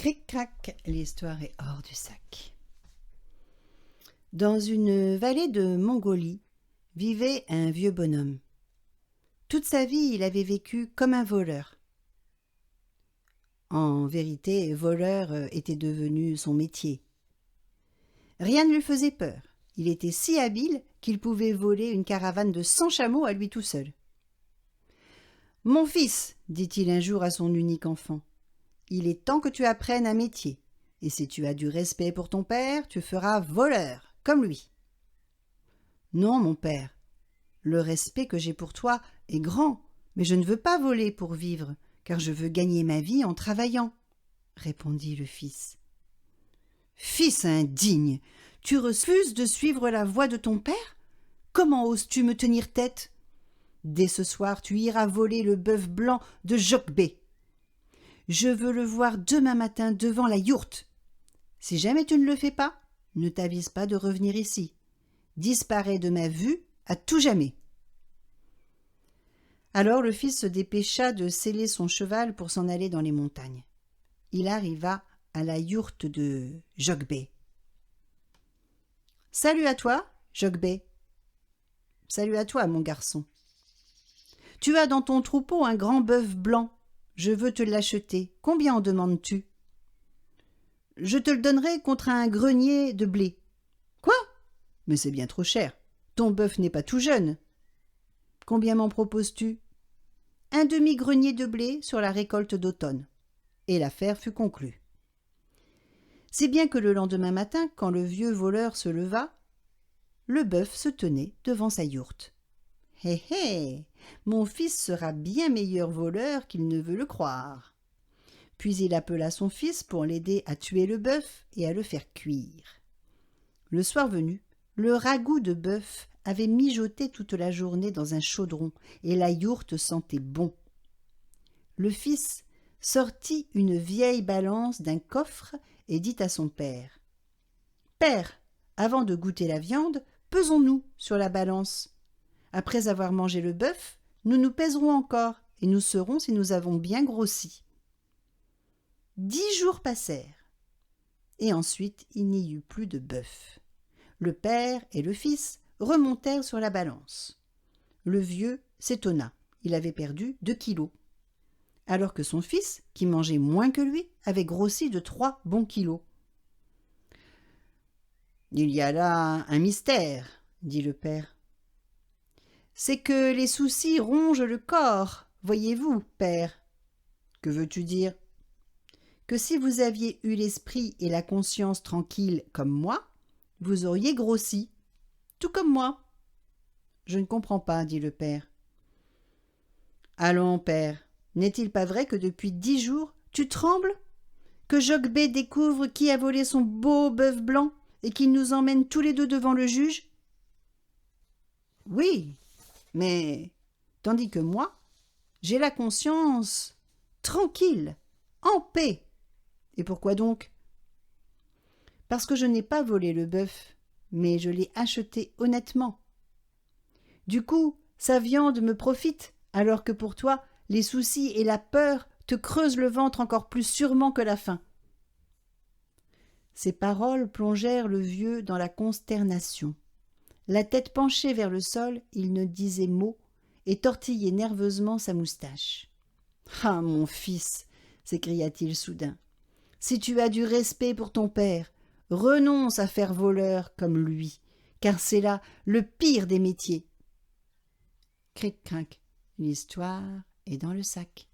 Cric-crac, l'histoire est hors du sac. Dans une vallée de Mongolie vivait un vieux bonhomme. Toute sa vie, il avait vécu comme un voleur. En vérité, voleur était devenu son métier. Rien ne lui faisait peur. Il était si habile qu'il pouvait voler une caravane de 100 chameaux à lui tout seul. « Mon fils, dit-il un jour à son unique enfant, il est temps que tu apprennes un métier, et si tu as du respect pour ton père, tu feras voleur, comme lui. »« Non, mon père, le respect que j'ai pour toi est grand, mais je ne veux pas voler pour vivre, car je veux gagner ma vie en travaillant, » répondit le fils. « Fils indigne, tu refuses de suivre la voie de ton père ? Comment oses-tu me tenir tête ? Dès ce soir, tu iras voler le bœuf blanc de Jokbé. Je veux le voir demain matin devant la yourte. Si jamais tu ne le fais pas, ne t'avise pas de revenir ici. Disparais de ma vue à tout jamais. » Alors le fils se dépêcha de seller son cheval pour s'en aller dans les montagnes. Il arriva à la yourte de Jokbé. « Salut à toi, Jokbé. »« Salut à toi, mon garçon. Tu as dans ton troupeau un grand bœuf blanc. Je veux te l'acheter. Combien en demandes-tu ? » ?»« Je te le donnerai contre un grenier de blé. »« Quoi ? Mais c'est bien trop cher. Ton bœuf n'est pas tout jeune. »« Combien m'en proposes-tu ? » ?»« Un demi-grenier de blé sur la récolte d'automne. » Et l'affaire fut conclue. Si bien que le lendemain matin, quand le vieux voleur se leva, le bœuf se tenait devant sa yourte. « Hé hé, mon fils sera bien meilleur voleur qu'il ne veut le croire. » Puis il appela son fils pour l'aider à tuer le bœuf et à le faire cuire. Le soir venu, le ragoût de bœuf avait mijoté toute la journée dans un chaudron et la yourte sentait bon. Le fils sortit une vieille balance d'un coffre et dit à son père : « Père, avant de goûter la viande, pesons-nous sur la balance. Après avoir mangé le bœuf, nous nous pèserons encore et nous saurons si nous avons bien grossi. » 10 jours passèrent, et ensuite il n'y eut plus de bœuf. Le père et le fils remontèrent sur la balance. Le vieux s'étonna, il avait perdu 2 kilos, alors que son fils, qui mangeait moins que lui, avait grossi de 3 bons kilos. « Il y a là un mystère, » dit le père. « C'est que les soucis rongent le corps, voyez-vous, père. »« Que veux-tu dire ? » ?»« Que si vous aviez eu l'esprit et la conscience tranquilles comme moi, vous auriez grossi, tout comme moi. »« Je ne comprends pas, » dit le père. « Allons, père, n'est-il pas vrai que depuis 10 jours, tu trembles ? Que Jokbé découvre qui a volé son beau bœuf blanc et qu'il nous emmène tous les deux devant le juge ? » ?»« Oui, mais tandis que moi, j'ai la conscience tranquille, en paix. » »« Et pourquoi donc ? » ?»« Parce que je n'ai pas volé le bœuf, mais je l'ai acheté honnêtement. Du coup, sa viande me profite, alors que pour toi, les soucis et la peur te creusent le ventre encore plus sûrement que la faim. » Ces paroles plongèrent le vieux dans la consternation. La tête penchée vers le sol, il ne disait mot et tortillait nerveusement sa moustache. « Ah, mon fils !» s'écria-t-il soudain. « Si tu as du respect pour ton père, renonce à faire voleur comme lui, car c'est là le pire des métiers. » Cric-crac, l'histoire est dans le sac.